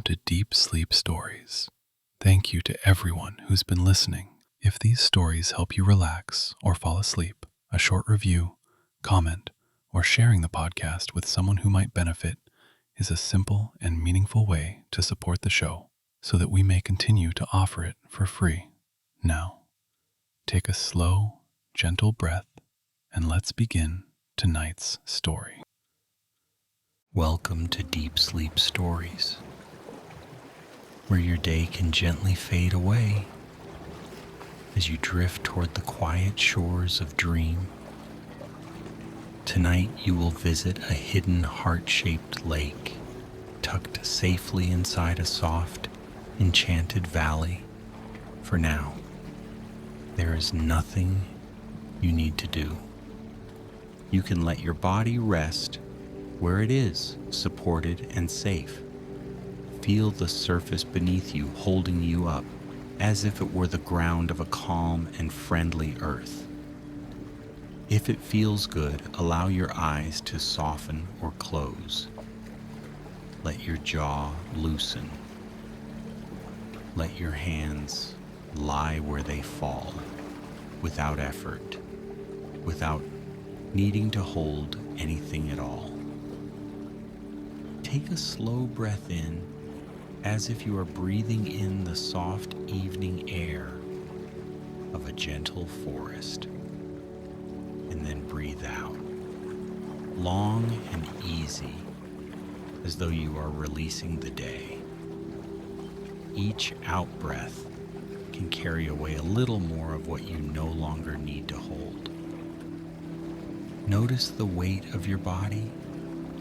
to Deep Sleep Stories. Thank you to everyone who's been listening. If these stories help you relax or fall asleep, a short review, comment, or sharing the podcast with someone who might benefit is a simple and meaningful way to support the show so that we may continue to offer it for free. Now, take a slow, gentle breath and let's begin tonight's story. Welcome to Deep Sleep Stories, where your day can gently fade away as you drift toward the quiet shores of dream. Tonight you will visit a hidden heart-shaped lake tucked safely inside a soft, enchanted valley. For now, there is nothing you need to do. You can let your body rest where it is, supported and safe. Feel the surface beneath you holding you up, as if it were the ground of a calm and friendly earth. If it feels good, allow your eyes to soften or close. Let your jaw loosen. Let your hands lie where they fall, without effort, without needing to hold anything at all. Take a slow breath in, as if you are breathing in the soft evening air of a gentle forest, and then breathe out, long and easy, as though you are releasing the day. Each out-breath can carry away a little more of what you no longer need to hold. Notice the weight of your body,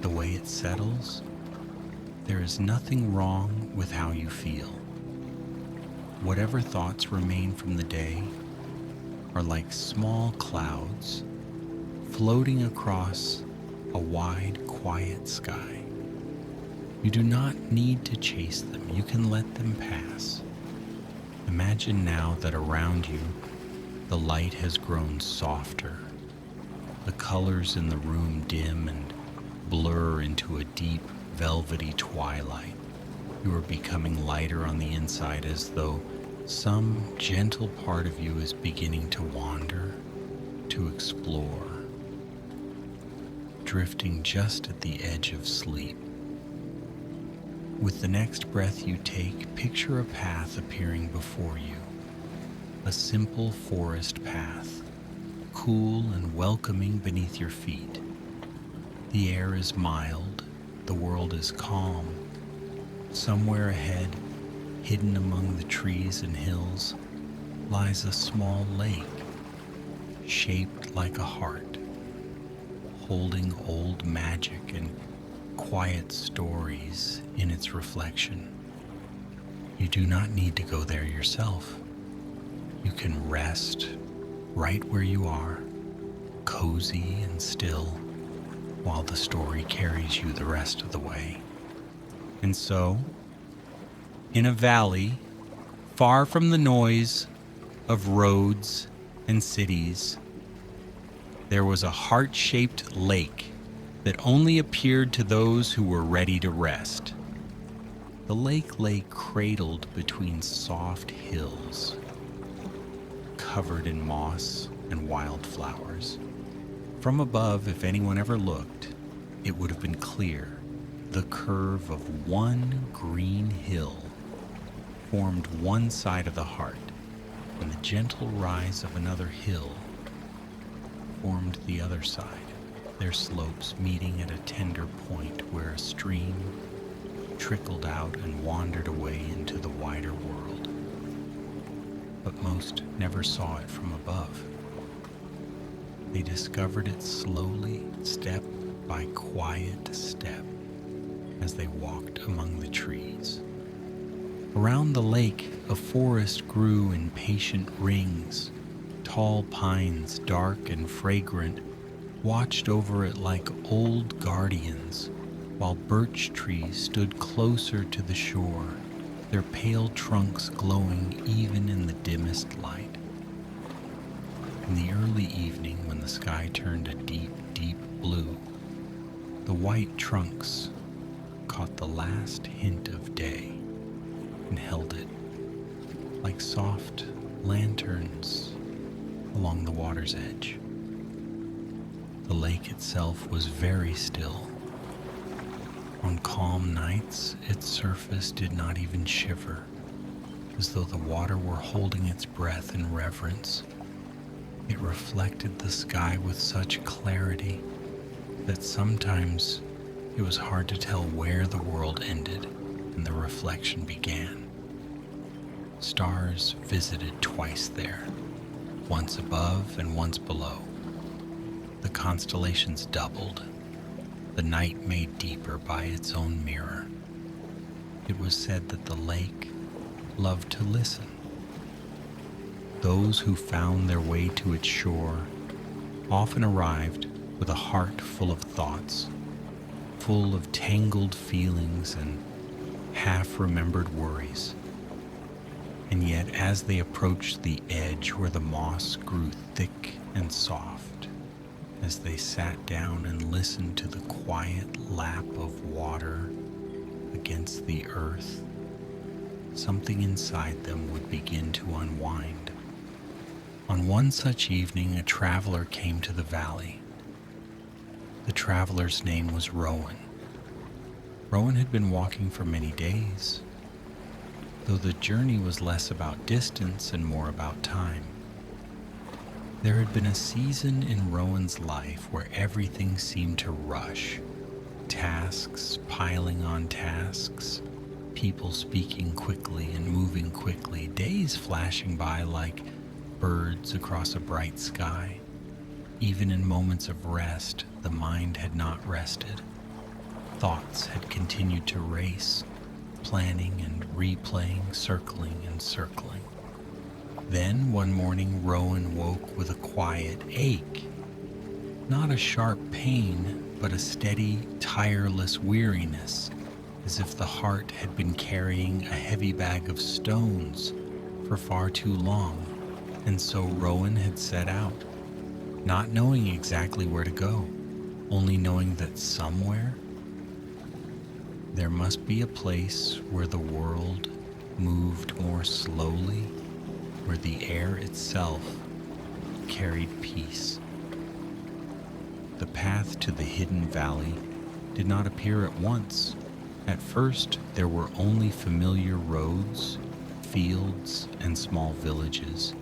the way it settles. There is nothing wrong with how you feel. Whatever thoughts remain from the day are like small clouds floating across a wide, quiet sky. You do not need to chase them. You can let them pass. Imagine now that around you, the light has grown softer. The colors in the room dim and blur into a deep, velvety twilight. You are becoming lighter on the inside, as though some gentle part of you is beginning to wander, to explore, drifting just at the edge of sleep. With the next breath you take, picture a path appearing before you, a simple forest path, cool and welcoming beneath your feet. The air is mild, the world is calm. Somewhere ahead, hidden among the trees and hills, lies a small lake, shaped like a heart, holding old magic and quiet stories in its reflection. You do not need to go there yourself. You can rest right where you are, cozy and still, while the story carries you the rest of the way. And so, in a valley, far from the noise of roads and cities, there was a heart-shaped lake that only appeared to those who were ready to rest. The lake lay cradled between soft hills, covered in moss and wildflowers. From above, if anyone ever looked, it would have been clear. The curve of one green hill formed one side of the heart, and the gentle rise of another hill formed the other side, their slopes meeting at a tender point where a stream trickled out and wandered away into the wider world. But most never saw it from above. They discovered it slowly, step by quiet step, as they walked among the trees. Around the lake, a forest grew in patient rings. Tall pines, dark and fragrant, watched over it like old guardians, while birch trees stood closer to the shore, their pale trunks glowing even in the dimmest light. In the early evening, when the sky turned a deep, deep blue, the white trunks caught the last hint of day. and held it like soft lanterns along the water's edge. The lake itself was very still. On calm nights, its surface did not even shiver, as though the water were holding its breath in reverence. It reflected the sky with such clarity that sometimes it was hard to tell where the world ended and the reflection began. Stars visited twice there, once above and once below. The constellations doubled, the night made deeper by its own mirror. It was said that the lake loved to listen. Those who found their way to its shore often arrived with a heart full of thoughts, full of tangled feelings and half-remembered worries. And yet, as they approached the edge where the moss grew thick and soft, as they sat down and listened to the quiet lap of water against the earth, something inside them would begin to unwind. On one such evening, a traveler came to the valley. The traveler's name was Rowan. Rowan had been walking for many days, though the journey was less about distance and more about time. There had been a season in Rowan's life where everything seemed to rush. Tasks piling on tasks, people speaking quickly and moving quickly, days flashing by like birds across a bright sky. Even in moments of rest, the mind had not rested. Thoughts had continued to race, planning and replaying, circling and circling. Then one morning, Rowan woke with a quiet ache. Not a sharp pain, but a steady, tireless weariness, as if the heart had been carrying a heavy bag of stones for far too long. And so Rowan had set out, not knowing exactly where to go, only knowing that somewhere there must be a place where the world moved more slowly, where the air itself carried peace. The path to the hidden valley did not appear at once. At first, there were only familiar roads, fields, and small villages.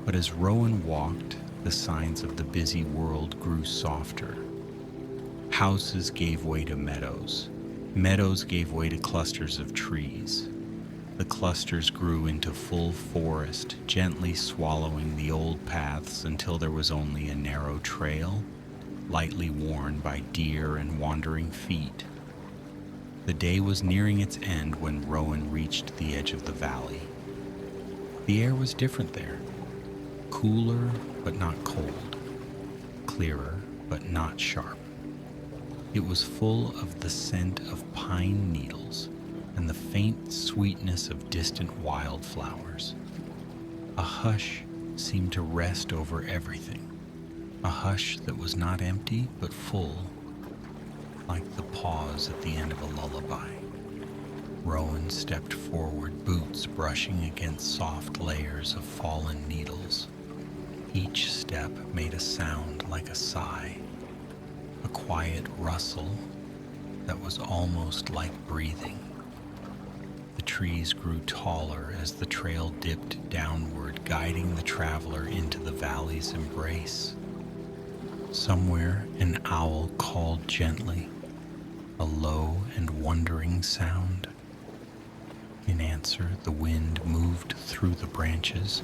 But as Rowan walked, the signs of the busy world grew softer. Houses gave way to meadows. Meadows gave way to clusters of trees. The clusters grew into full forest, gently swallowing the old paths until there was only a narrow trail, lightly worn by deer and wandering feet. The day was nearing its end when Rowan reached the edge of the valley. The air was different there, cooler but not cold, clearer but not sharp. It was full of the scent of pine needles and the faint sweetness of distant wildflowers. A hush seemed to rest over everything, a hush that was not empty but full, like the pause at the end of a lullaby. Rowan stepped forward, boots brushing against soft layers of fallen needles. Each step made a sound like a sigh, a quiet rustle that was almost like breathing. The trees grew taller as the trail dipped downward, guiding the traveler into the valley's embrace. Somewhere, an owl called gently, a low and wondering sound. In answer, the wind moved through the branches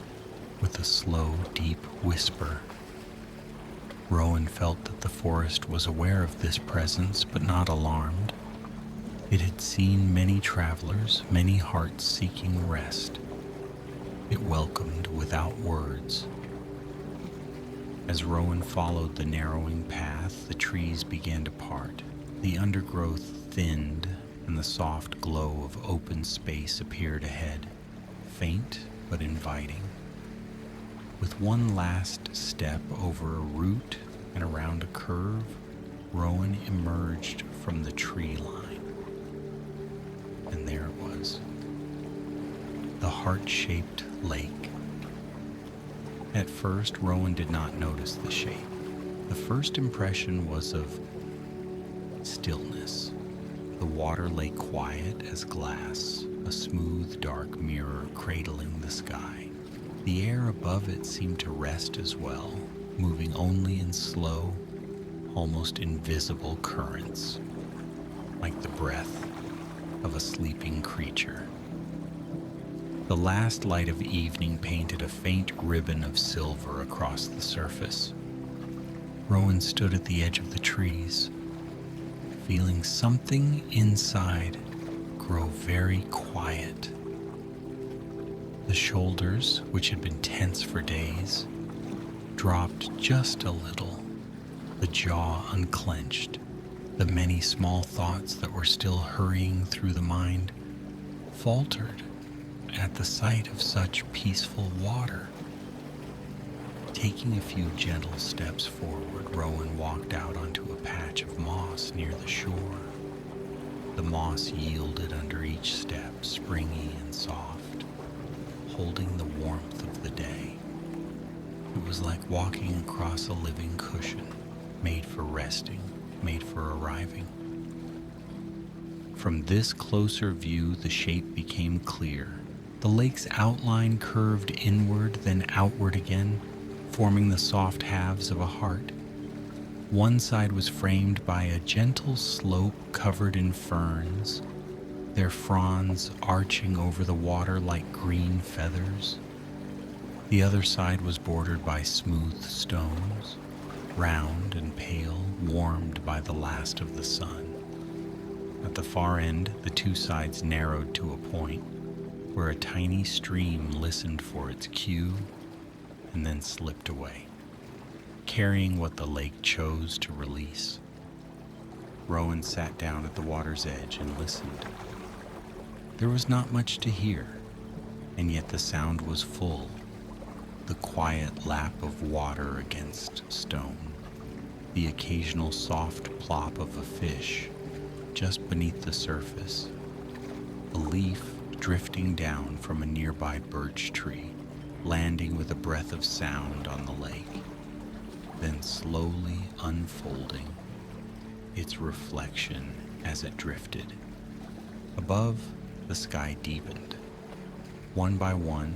with a slow, deep whisper. Rowan felt that the forest was aware of this presence, but not alarmed. It had seen many travelers, many hearts seeking rest. It welcomed without words. As Rowan followed the narrowing path, the trees began to part. The undergrowth thinned, and the soft glow of open space appeared ahead, faint but inviting. With one last step over a root and around a curve, Rowan emerged from the tree line. And there it was, heart-shaped lake. At first, Rowan did not notice the shape. The first impression was of stillness. The water lay quiet as glass, a smooth, dark mirror cradling the sky. The air above it seemed to rest as well, moving only in slow, almost invisible currents, like the breath of a sleeping creature. The last light of evening painted a faint ribbon of silver across the surface. Rowan stood at the edge of the trees, feeling something inside grow very quiet. The shoulders, which had been tense for days, dropped just a little, the jaw unclenched. The many small thoughts that were still hurrying through the mind faltered at the sight of such peaceful water. Taking a few gentle steps forward, Rowan walked out onto a patch of moss near the shore. The moss yielded under each step, springy and soft, holding the warmth of the day. It was like walking across a living cushion, made for resting, made for arriving. From this closer view, the shape became clear. The lake's outline curved inward, then outward again, forming the soft halves of a heart. One side was framed by a gentle slope covered in ferns, their fronds arching over the water like green feathers. The other side was bordered by smooth stones, round and pale, warmed by the last of the sun. At the far end, the two sides narrowed to a point where a tiny stream listened for its cue and then slipped away, carrying what the lake chose to release. Rowan sat down at the water's edge and listened. There was not much to hear, and yet the sound was full, the quiet lap of water against stone, the occasional soft plop of a fish just beneath the surface, a leaf drifting down from a nearby birch tree, landing with a breath of sound on the lake, then slowly unfolding its reflection as it drifted. Above, the sky deepened. One by one,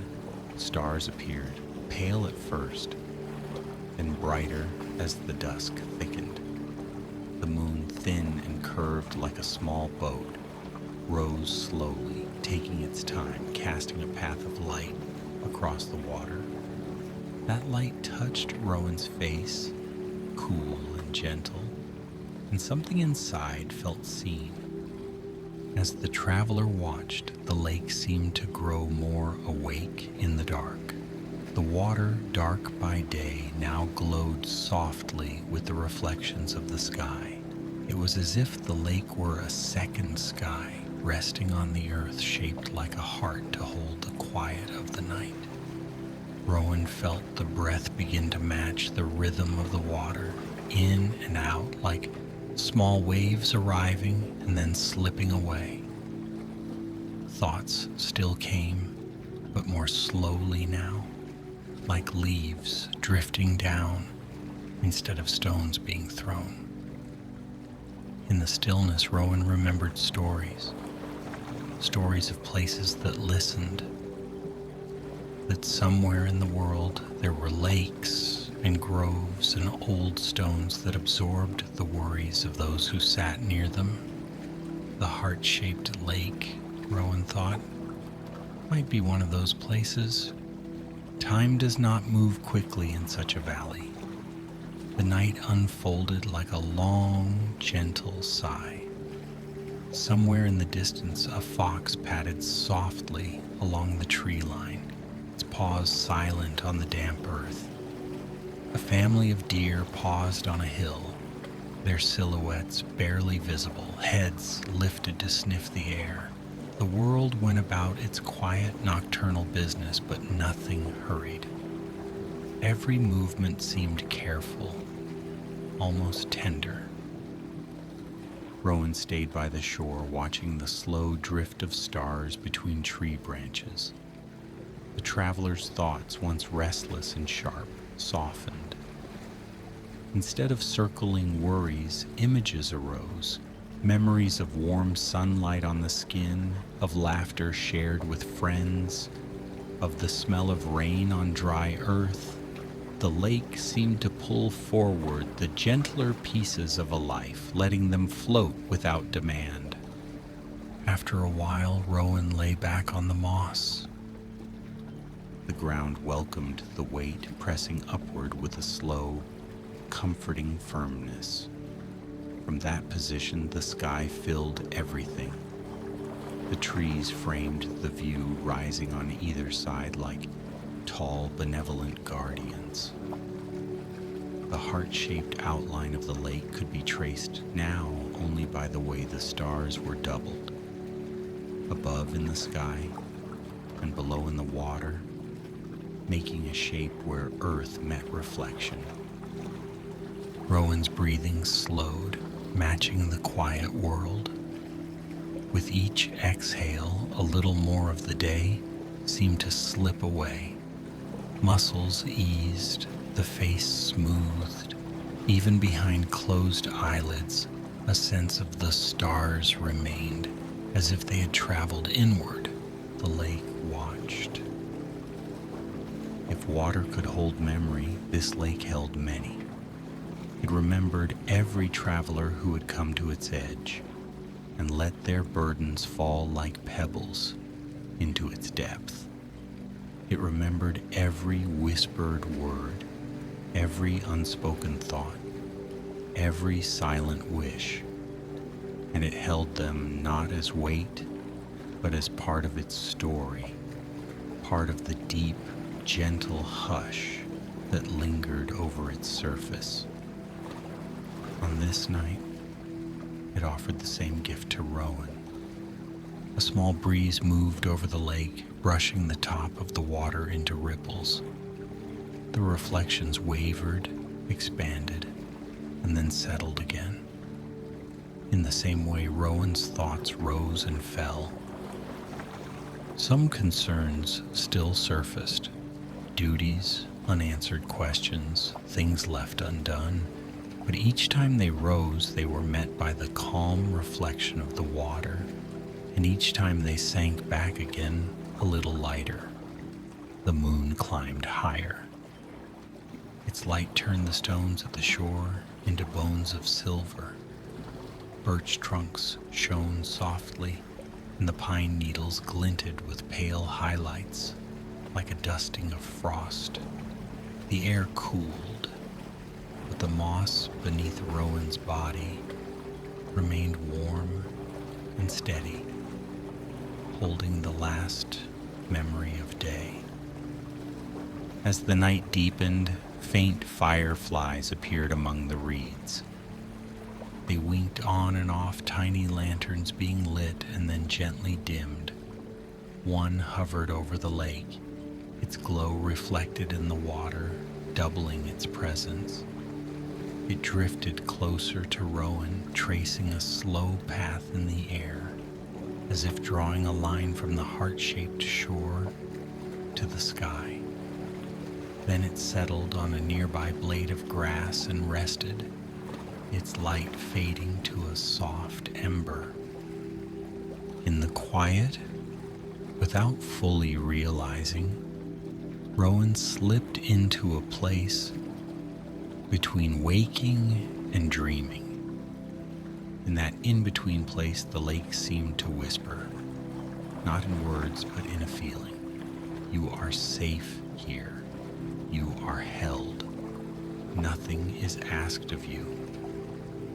stars appeared, pale at first, then brighter as the dusk thickened. The moon, thin and curved like a small boat, rose slowly, taking its time, casting a path of light across the water. That light touched Rowan's face, cool and gentle, and something inside felt seen. As the traveler watched, the lake seemed to grow more awake in the dark. The water, dark by day, now glowed softly with the reflections of the sky. It was as if the lake were a second sky, resting on the earth, shaped like a heart to hold the quiet of the night. Rowan felt the breath begin to match the rhythm of the water, in and out like small waves arriving and then slipping away. Thoughts still came, but more slowly now, like leaves drifting down instead of stones being thrown. In the stillness, Rowan remembered stories of places that listened, that somewhere in the world there were lakes and groves and old stones that absorbed the worries of those who sat near them. The heart-shaped lake, Rowan thought, might be one of those places. Time does not move quickly in such a valley. The night unfolded like a long, gentle sigh. Somewhere in the distance, a fox padded softly along the tree line, its paws silent on the damp earth. A family of deer paused on a hill, their silhouettes barely visible, heads lifted to sniff the air. The world went about its quiet nocturnal business, but nothing hurried. Every movement seemed careful, almost tender. Rowan stayed by the shore, watching the slow drift of stars between tree branches. The traveler's thoughts, once restless and sharp, softened. Instead of circling worries, images arose. Memories of warm sunlight on the skin, of laughter shared with friends, of the smell of rain on dry earth. The lake seemed to pull forward the gentler pieces of a life, letting them float without demand. After a while, Rowan lay back on the moss. The ground welcomed the weight, pressing upward with a slow, comforting firmness. From that position, the sky filled everything. The trees framed the view, rising on either side like tall, benevolent guardians. The heart-shaped outline of the lake could be traced now only by the way the stars were doubled. Above in the sky and below in the water, making a shape where earth met reflection. Rowan's breathing slowed, matching the quiet world. With each exhale, a little more of the day seemed to slip away. Muscles eased, the face smoothed. Even behind closed eyelids, a sense of the stars remained, as if they had traveled inward. The lake watched. If water could hold memory, this lake held many. It remembered every traveler who had come to its edge and let their burdens fall like pebbles into its depth. It remembered every whispered word, every unspoken thought, every silent wish, and it held them not as weight, but as part of its story, part of the deep, gentle hush that lingered over its surface. On this night, it offered the same gift to Rowan. A small breeze moved over the lake, brushing the top of the water into ripples. The reflections wavered, expanded, and then settled again. In the same way, Rowan's thoughts rose and fell. Some concerns still surfaced. Duties, unanswered questions, things left undone. But each time they rose, they were met by the calm reflection of the water, and each time they sank back again a little lighter. The moon climbed higher. Its light turned the stones at the shore into bones of silver. Birch trunks shone softly, and the pine needles glinted with pale highlights, like a dusting of frost. The air cooled, but the moss beneath Rowan's body remained warm and steady, holding the last memory of day. As the night deepened, faint fireflies appeared among the reeds. They winked on and off, tiny lanterns being lit and then gently dimmed. One hovered over the lake, its glow reflected in the water, doubling its presence. It drifted closer to Rowan, tracing a slow path in the air, as if drawing a line from the heart-shaped shore to the sky. Then it settled on a nearby blade of grass and rested, its light fading to a soft ember. In the quiet, without fully realizing, Rowan slipped into a place between waking and dreaming. In that in-between place, the lake seemed to whisper, not in words, but in a feeling. You are safe here. You are held. Nothing is asked of you.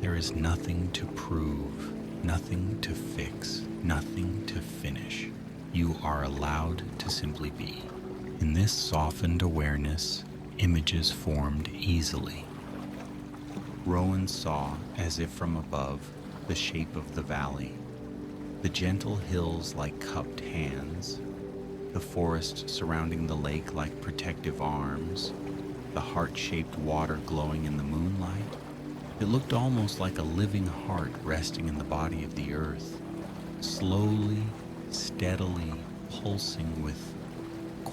There is nothing to prove, nothing to fix, nothing to finish. You are allowed to simply be. In this softened awareness, images formed easily. Rowan saw, as if from above, the shape of the valley, the gentle hills like cupped hands, the forest surrounding the lake like protective arms, the heart-shaped water glowing in the moonlight. It looked almost like a living heart resting in the body of the earth, slowly, steadily pulsing with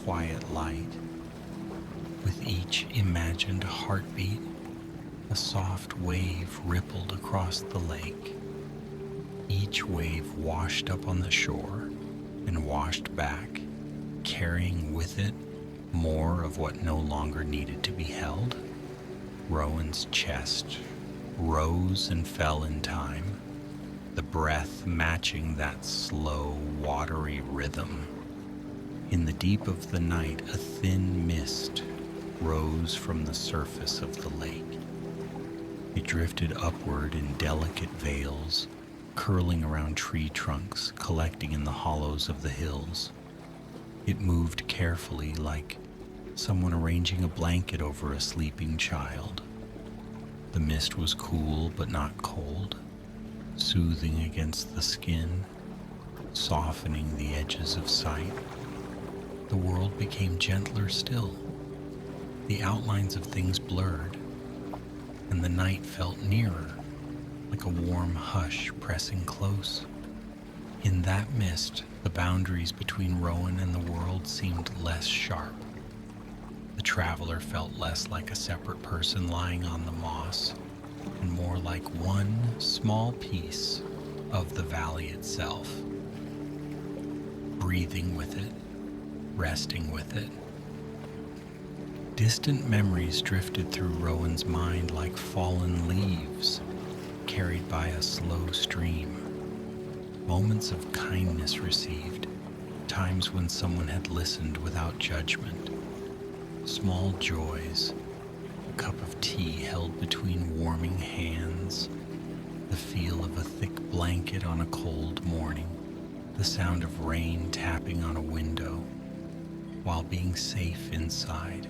quiet light. With each imagined heartbeat, a soft wave rippled across the lake. Each wave washed up on the shore and washed back, carrying with it more of what no longer needed to be held. Rowan's chest rose and fell in time, the breath matching that slow, watery rhythm. In the deep of the night, a thin mist rose from the surface of the lake. It drifted upward in delicate veils, curling around tree trunks, collecting in the hollows of the hills. It moved carefully, like someone arranging a blanket over a sleeping child. The mist was cool but not cold, soothing against the skin, softening the edges of sight. The world became gentler still. The outlines of things blurred, and the night felt nearer, like a warm hush pressing close. In that mist, the boundaries between Rowan and the world seemed less sharp. The traveler felt less like a separate person lying on the moss, and more like one small piece of the valley itself, breathing with it, resting with it. Distant memories drifted through Rowan's mind like fallen leaves, carried by a slow stream. Moments of kindness received, times when someone had listened without judgment. Small joys, a cup of tea held between warming hands, the feel of a thick blanket on a cold morning, the sound of rain tapping on a window, while being safe inside.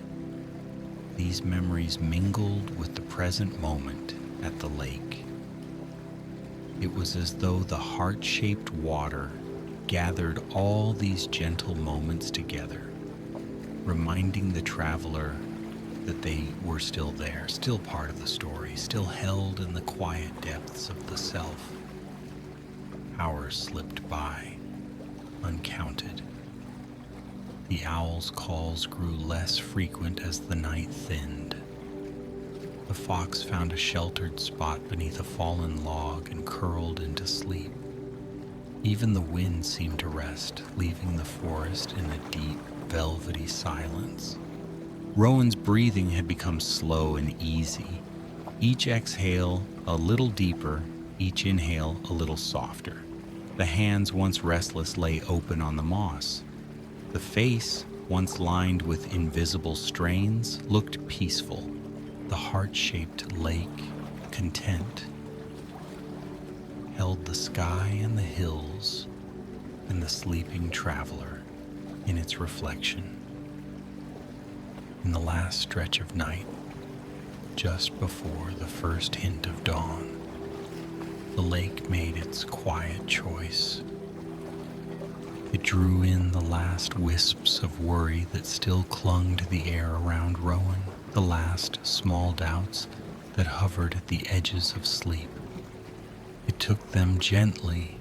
These memories mingled with the present moment at the lake. It was as though the heart-shaped water gathered all these gentle moments together, reminding the traveler that they were still there, still part of the story, still held in the quiet depths of the self. Hours slipped by, uncounted. The owl's calls grew less frequent as the night thinned. The fox found a sheltered spot beneath a fallen log and curled into sleep. Even the wind seemed to rest, leaving the forest in a deep, velvety silence. Rowan's breathing had become slow and easy, each exhale a little deeper, each inhale a little softer. The hands, once restless, lay open on the moss. The face, once lined with invisible strains, looked peaceful, the heart-shaped lake content, held the sky and the hills and the sleeping traveler in its reflection. In the last stretch of night, just before the first hint of dawn, the lake made its quiet choice. It drew in the last wisps of worry that still clung to the air around Rowan, the last small doubts that hovered at the edges of sleep. It took them gently,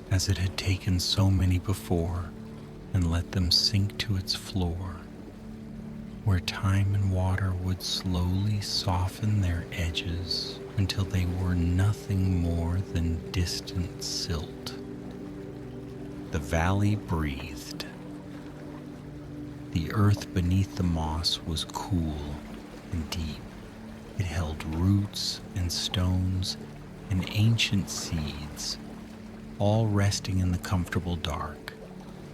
as it had taken so many before, and let them sink to its floor, where time and water would slowly soften their edges until they were nothing more than distant silt. The valley breathed. The earth beneath the moss was cool and deep. It held roots and stones and ancient seeds, all resting in the comfortable dark.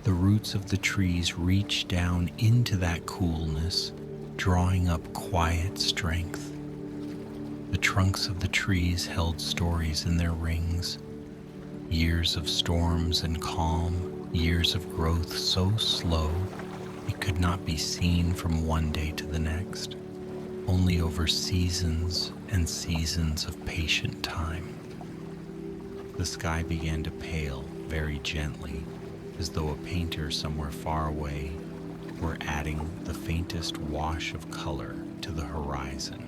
The roots of the trees reached down into that coolness, drawing up quiet strength. The trunks of the trees held stories in their rings, years of storms and calm, years of growth so slow it could not be seen from one day to the next, only over seasons and seasons of patient time. The sky began to pale very gently, as though a painter somewhere far away were adding the faintest wash of color to the horizon.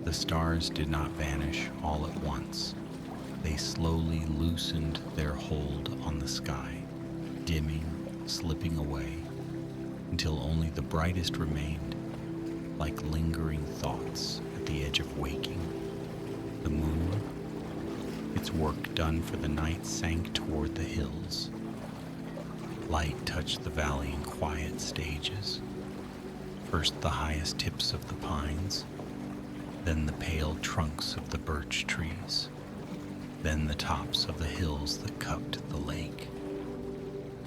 The stars did not vanish all at once. They slowly loosened their hold on the sky, dimming, slipping away. until only the brightest remained, like lingering thoughts at the edge of waking. The moon, its work done for the night, sank toward the hills. Light touched the valley in quiet stages. First the highest tips of the pines, then the pale trunks of the birch trees, then the tops of the hills that cupped the lake.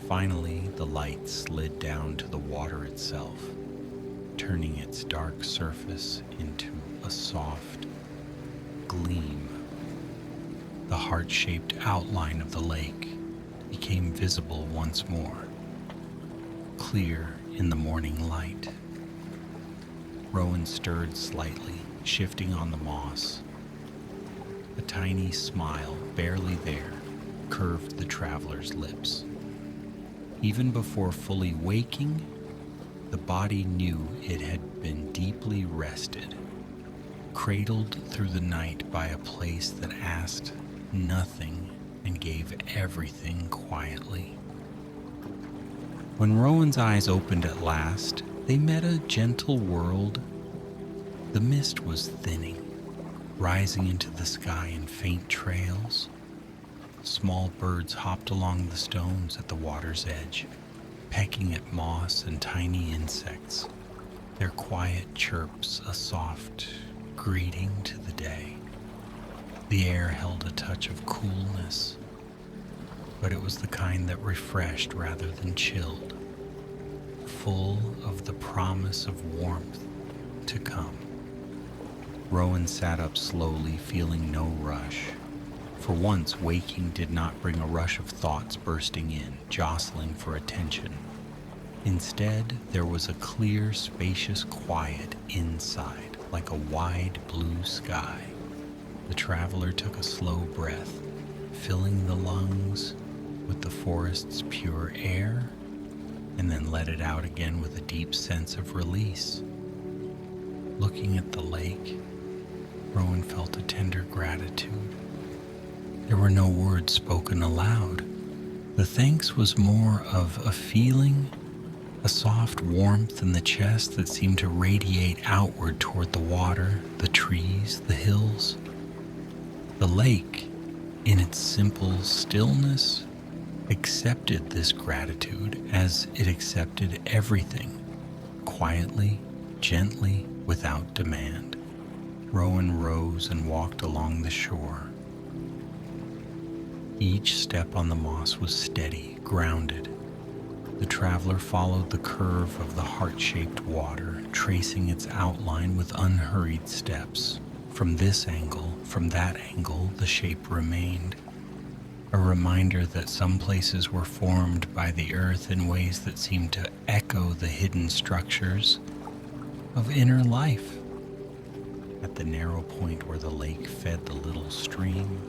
Finally, the light slid down to the water itself, turning its dark surface into a soft gleam. The heart-shaped outline of the lake became visible once more, clear in the morning light. Rowan stirred slightly, shifting on the moss. A tiny smile, barely there, curved the traveler's lips. Even before fully waking, the body knew it had been deeply rested, cradled through the night by a place that asked nothing and gave everything quietly. When Rowan's eyes opened at last, they met a gentle world. The mist was thinning, rising into the sky in faint trails. Small birds hopped along the stones at the water's edge, pecking at moss and tiny insects, their quiet chirps a soft greeting to the day. The air held a touch of coolness, but it was the kind that refreshed rather than chilled, full of the promise of warmth to come. Rowan sat up slowly, feeling no rush. For once, waking did not bring a rush of thoughts bursting in, jostling for attention. Instead, there was a clear, spacious quiet inside, like a wide blue sky. The traveler took a slow breath, filling the lungs with the forest's pure air, and then let it out again with a deep sense of release. Looking at the lake, Rowan felt a tender gratitude. There were no words spoken aloud. The thanks was more of a feeling, a soft warmth in the chest that seemed to radiate outward toward the water, the trees, the hills. The lake, in its simple stillness, accepted this gratitude as it accepted everything, quietly, gently, without demand. Rowan rose and walked along the shore. Each step on the moss was steady, grounded. The traveler followed the curve of the heart-shaped water, tracing its outline with unhurried steps. From this angle, from that angle, the shape remained. A reminder that some places were formed by the earth in ways that seemed to echo the hidden structures of inner life. At the narrow point where the lake fed the little stream,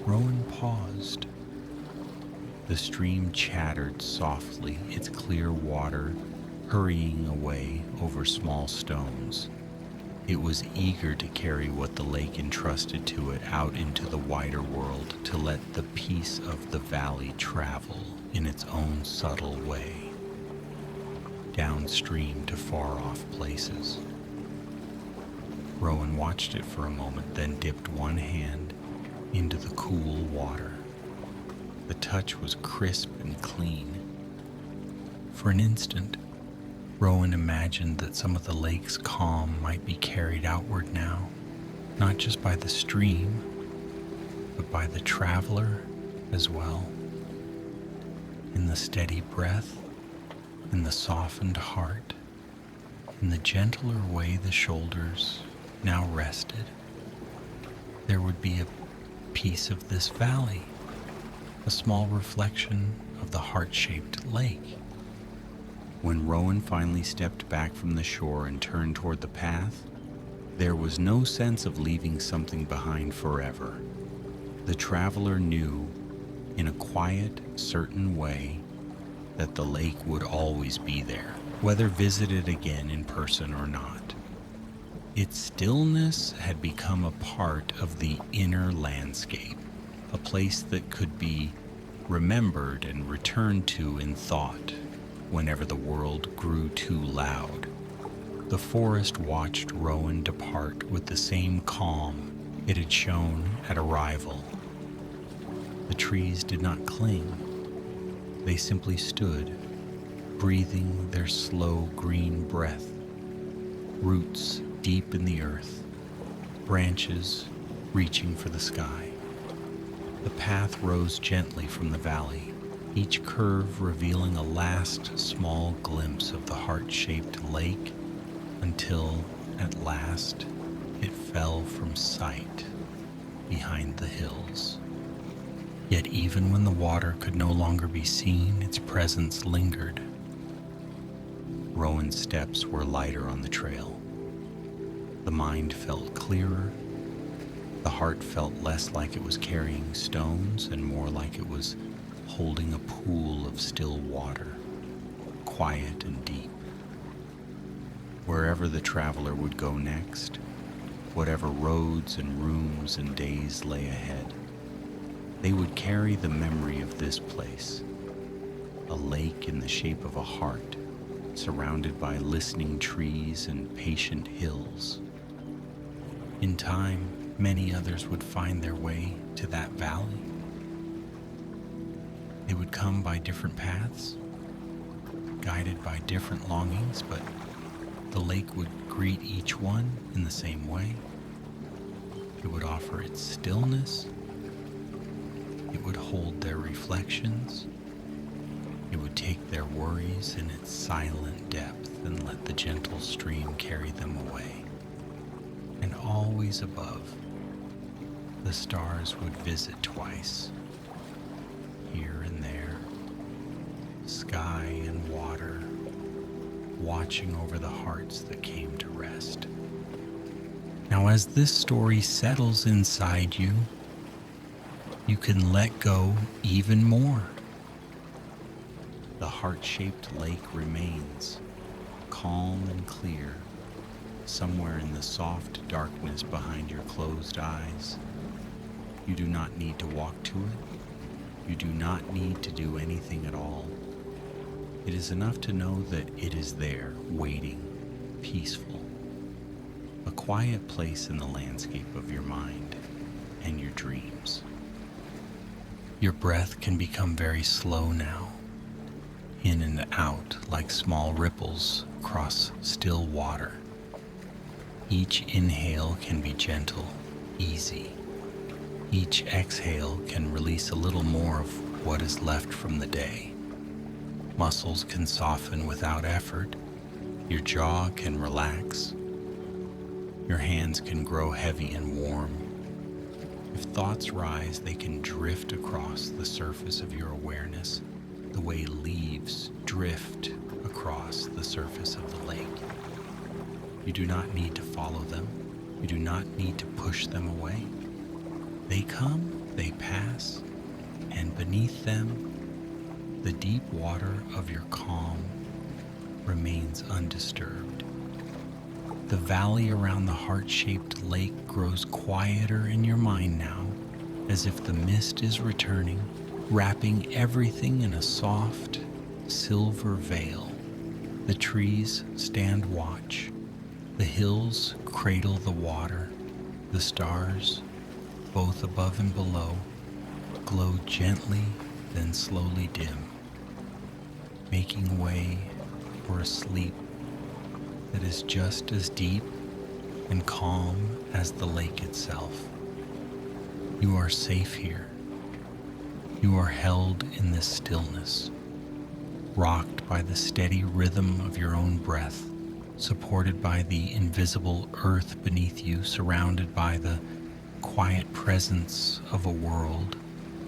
Rowan paused. The stream chattered softly, its clear water hurrying away over small stones. It was eager to carry what the lake entrusted to it out into the wider world, to let the peace of the valley travel in its own subtle way, downstream to far-off places. Rowan watched it for a moment, then dipped one hand into the cool water. The touch was crisp and clean. For an instant, Rowan imagined that some of the lake's calm might be carried outward now, not just by the stream, but by the traveler as well. In the steady breath, in the softened heart, in the gentler way the shoulders now rested, there would be a piece of this valley, a small reflection of the heart-shaped lake. When Rowan finally stepped back from the shore and turned toward the path, there was no sense of leaving something behind forever. The traveler knew, in a quiet, certain way, that the lake would always be there, whether visited again in person or not. Its stillness had become a part of the inner landscape, a place that could be remembered and returned to in thought, whenever the world grew too loud. The forest watched Rowan depart with the same calm it had shown at arrival. The trees did not cling. They simply stood, breathing their slow green breath, roots deep in the earth, branches reaching for the sky. The path rose gently from the valley, each curve revealing a last small glimpse of the heart-shaped lake, until, at last, it fell from sight behind the hills. Yet even when the water could no longer be seen, its presence lingered. Rowan's steps were lighter on the trail. The mind felt clearer. The heart felt less like it was carrying stones and more like it was holding a pool of still water, quiet and deep. Wherever the traveler would go next, whatever roads and rooms and days lay ahead, they would carry the memory of this place, a lake in the shape of a heart, surrounded by listening trees and patient hills. In time, many others would find their way to that valley. They would come by different paths, guided by different longings, but the lake would greet each one in the same way. It would offer its stillness. It would hold their reflections. It would take their worries in its silent depth and let the gentle stream carry them away. And always above, the stars would visit twice, here and there, sky and water, watching over the hearts that came to rest. Now, as this story settles inside you, you can let go even more. The heart-shaped lake remains, calm and clear, somewhere in the soft darkness behind your closed eyes. You do not need to walk to it. You do not need to do anything at all. It is enough to know that it is there, waiting, peaceful. A quiet place in the landscape of your mind and your dreams. Your breath can become very slow now, in and out like small ripples across still water. Each inhale can be gentle, easy. Each exhale can release a little more of what is left from the day. Muscles can soften without effort. Your jaw can relax. Your hands can grow heavy and warm. If thoughts rise, they can drift across the surface of your awareness, the way leaves drift across the surface of the lake. You do not need to follow them. You do not need to push them away. They come, they pass, and beneath them, the deep water of your calm remains undisturbed. The valley around the heart-shaped lake grows quieter in your mind now, as if the mist is returning, wrapping everything in a soft, silver veil. The trees stand watch. The hills cradle the water. The stars, both above and below, glow gently, then slowly dim, making way for a sleep that is just as deep and calm as the lake itself. You are safe here. You are held in this stillness, rocked by the steady rhythm of your own breath, supported by the invisible earth beneath you, surrounded by the quiet presence of a world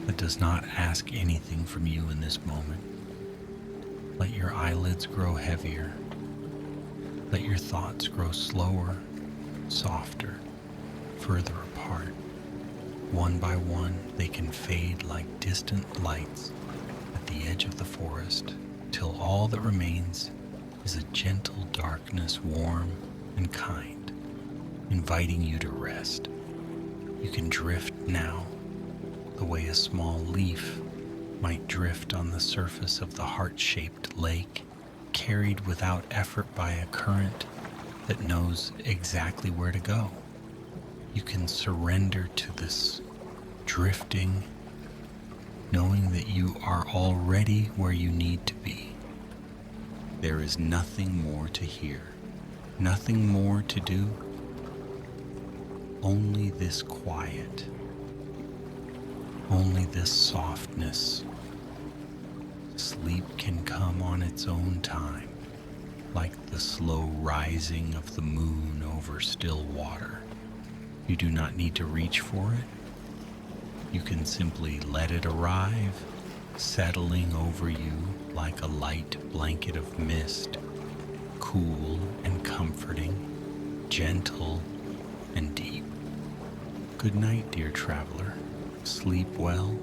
that does not ask anything from you in this moment. Let your eyelids grow heavier. Let your thoughts grow slower, softer, further apart. One by one, they can fade like distant lights at the edge of the forest, till all that remains is a gentle darkness, warm and kind, inviting you to rest. You can drift now, the way a small leaf might drift on the surface of the heart-shaped lake, carried without effort by a current that knows exactly where to go. You can surrender to this drifting, knowing that you are already where you need to be. There is nothing more to hear, nothing more to do, only this quiet, only this softness. Sleep can come on its own time, like the slow rising of the moon over still water. You do not need to reach for it. You can simply let it arrive, settling over you like a light blanket of mist, cool and comforting, gentle and deep. Good night, dear traveler. Sleep well